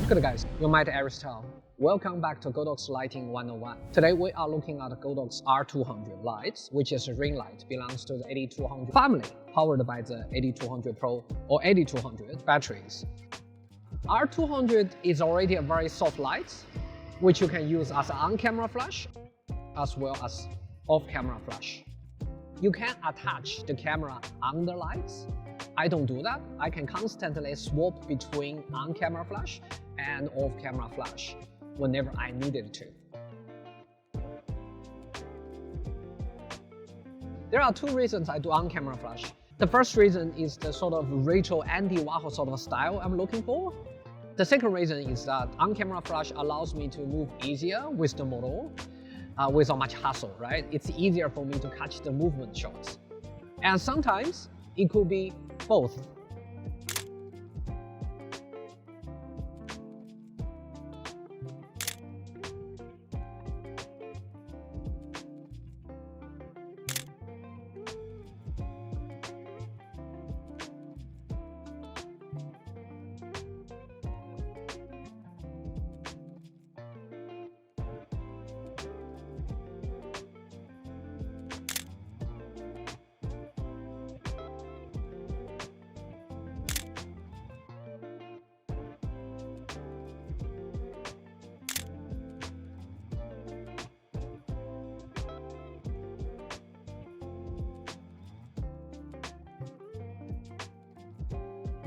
Good guys, you might Aries Tao. Welcome back to Godox Lighting 101. Today we are looking at the Godox R200 lights, which is a ring light, belongs to the 8200 family, powered by the 8200 Pro or 8200 batteries. R200 is already a very soft light, which you can use as an on-camera flash, as well as off-camera flash. You can attach the camera on the lights. I don't do that. I can constantly swap between on-camera flash and off-camera flash whenever I needed to. There are two reasons I do on-camera flash. The first reason is the sort of retro Andy Warhol sort of style I'm looking for. The second reason is that on-camera flash allows me to move easier with the model without much hassle, right? It's easier for me to catch the movement shots. And sometimes it could be both.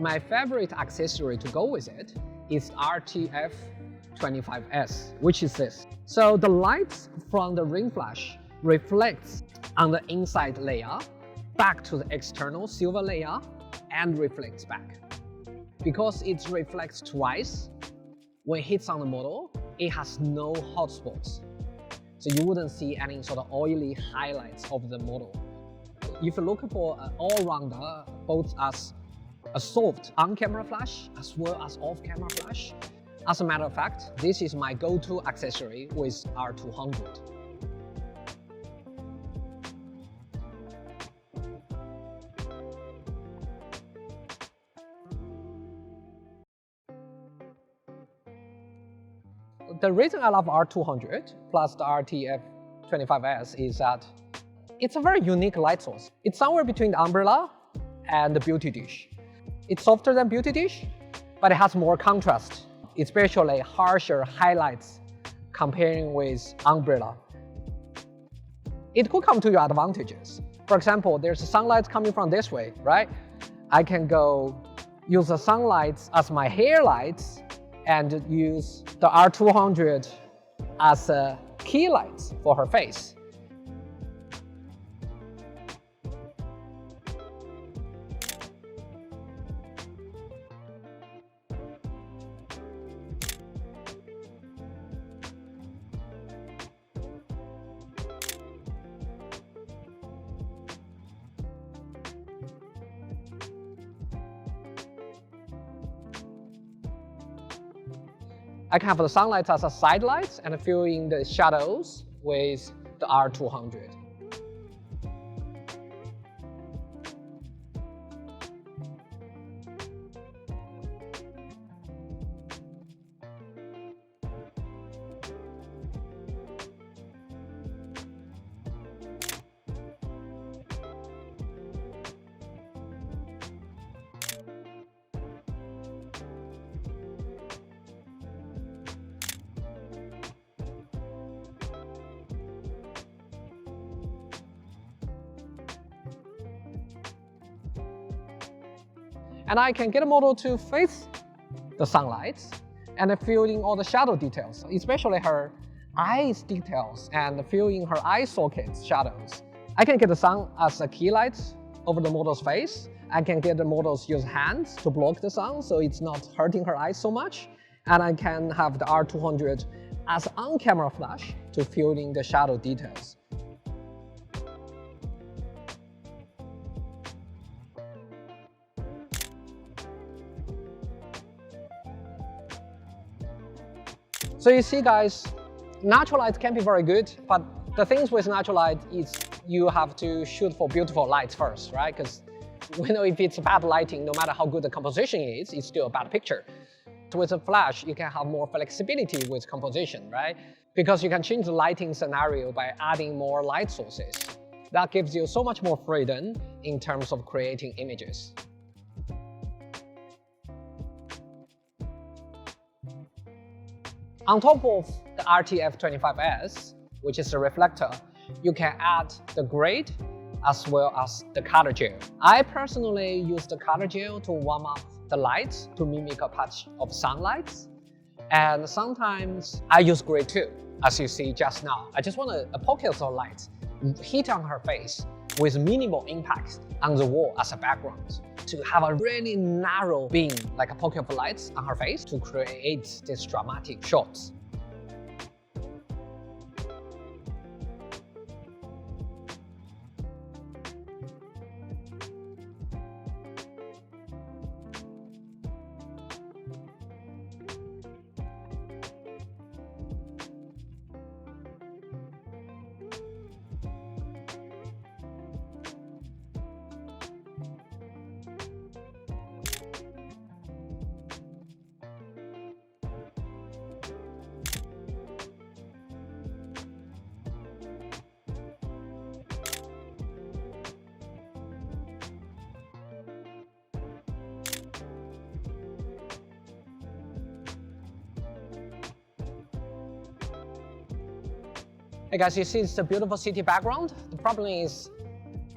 My favorite accessory to go with it is RFT-25S, which is this. So the lights from the ring flash reflects on the inside layer back to the external silver layer and reflects back. Because it reflects twice, when it hits on the model, it has no hot spots. So you wouldn't see any sort of oily highlights of the model. If you're looking for an all-rounder, both as a soft on-camera flash as well as off-camera flash. As a matter of fact, this is my go-to accessory with R200. The reason I love R200 plus the RFT-25S is that it's a very unique light source. It's somewhere between the umbrella and the beauty dish. It's softer than beauty dish, but it has more contrast, especially harsher highlights comparing with umbrella. It could come to your advantages. For example, there's sunlight coming from this way, right? I can go use the sunlight as my hair lights and use the R200 as a key light for her face. I can have the sunlight as a side light and fill in the shadows with the R200. And I can get a model to face the sunlight and fill in all the shadow details, especially her eyes details and fill in her eye sockets shadows. I can get the sun as a key light over the model's face. I can get the model's use hands to block the sun so it's not hurting her eyes so much. And I can have the R200 as on-camera flash to fill in the shadow details. So you see guys, natural light can be very good, but the things with natural light is you have to shoot for beautiful lights first, right? Because we know if it's bad lighting, no matter how good the composition is, it's still a bad picture. With a flash, you can have more flexibility with composition, right? Because you can change the lighting scenario by adding more light sources. That gives you so much more freedom in terms of creating images. On top of the RFT-25S, which is a reflector, you can add the grade as well as the color gel. I personally use the color gel to warm up the lights to mimic a patch of sunlight. And sometimes I use grade too, as you see just now. I just want a pocket of light hit on her face with minimal impact on the wall as a background to have a really narrow beam, like a pocket of lights on her face to create these dramatic shots. Hey guys, you see it's a beautiful city background. The problem is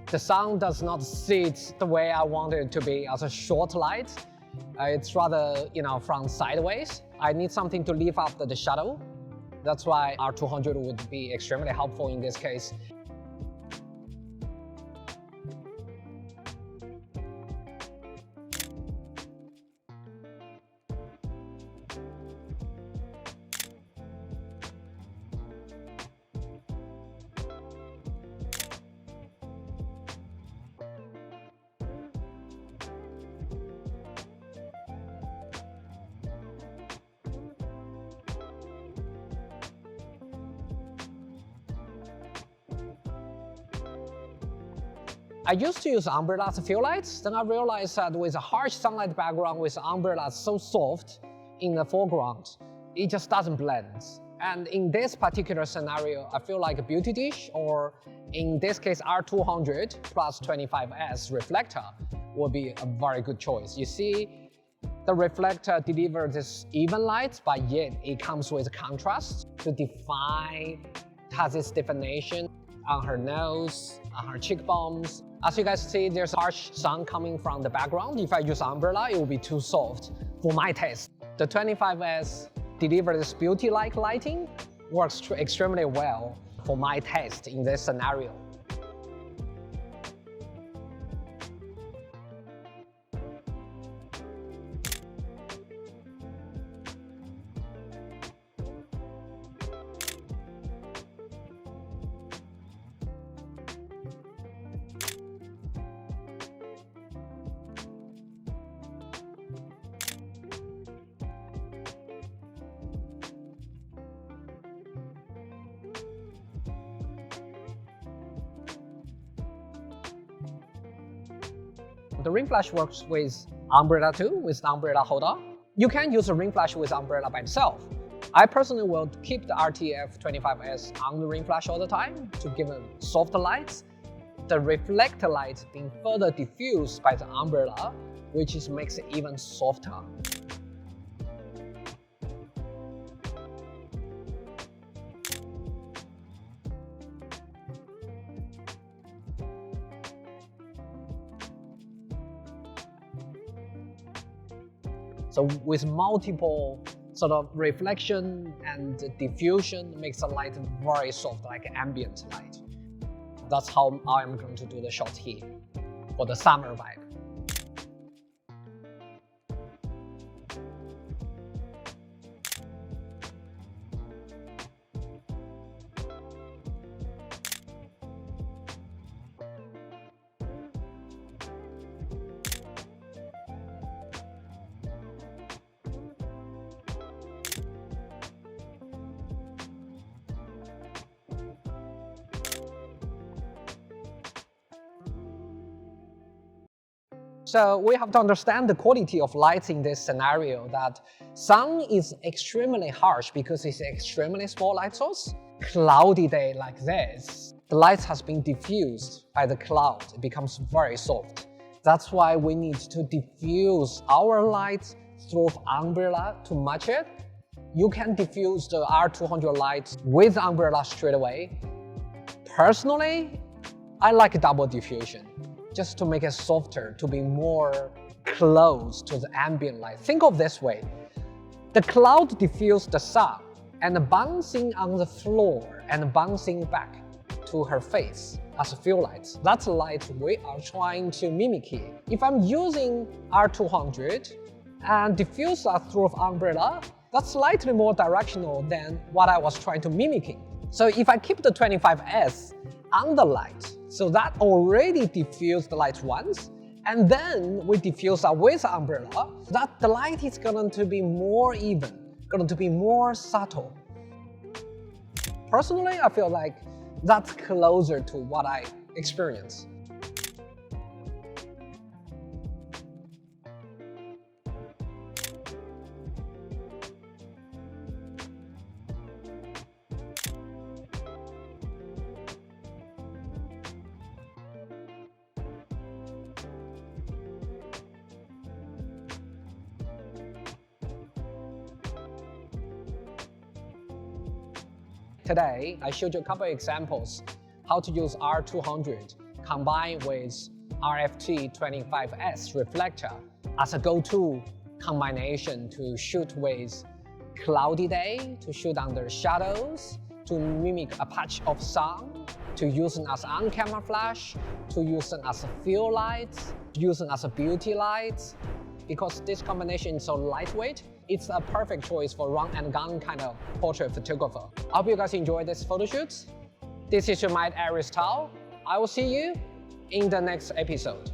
the sun does not sit the way I want it to be as a short light. It's rather, from sideways. I need something to lift up the shadow. That's why R200 would be extremely helpful in this case. I used to use umbrellas fill lights, then I realized that with a harsh sunlight background with umbrellas so soft in the foreground, it just doesn't blend. And in this particular scenario, I feel like a beauty dish, or in this case R200 plus 25S Reflector would be a very good choice. You see, the reflector delivers this even light, but yet it comes with contrast to define, it has this definition on her nose, on her cheekbones. As you guys see, there's harsh sun coming from the background. If I use umbrella, it will be too soft for my taste. The 25S delivers this beauty-like lighting, works extremely well for my taste in this scenario. The ring flash works with umbrella too, with the umbrella holder. You can use a ring flash with umbrella by itself. I personally will keep the RFT-25S on the ring flash all the time to give it soft lights. The reflector light being further diffused by the umbrella, which makes it even softer. So with multiple sort of reflection and diffusion makes the light very soft, like ambient light. That's how I'm going to do the shot here for the summer vibe. So we have to understand the quality of light in this scenario, that sun is extremely harsh because it's an extremely small light source. Cloudy day like this, the light has been diffused by the cloud. It becomes very soft. That's why we need to diffuse our light through umbrella to match it. You can diffuse the R200 light with umbrella straight away. Personally, I like double diffusion, just to make it softer, to be more close to the ambient light. Think of this way. The cloud diffuses the sun and bouncing on the floor and bouncing back to her face as a fill light. That's the light we are trying to mimic here. If I'm using R200 and diffuse that through umbrella, that's slightly more directional than what I was trying to mimic. So if I keep the 25S on the light, so that already diffused the light once, and then we diffuse that with umbrella, that the light is going to be more even, going to be more subtle. Personally, I feel like that's closer to what I experience. Today, I showed you a couple of examples how to use R200 combined with RFT-25S Reflector as a go-to combination to shoot with cloudy day, to shoot under shadows, to mimic a patch of sun, to use it as on-camera flash, to use it as a fill light, to use it as a beauty light. Because this combination is so lightweight, it's a perfect choice for run and gun kind of portrait photographer. I hope you guys enjoyed this photo shoot. This is your mate Aries Tao. I will see you in the next episode.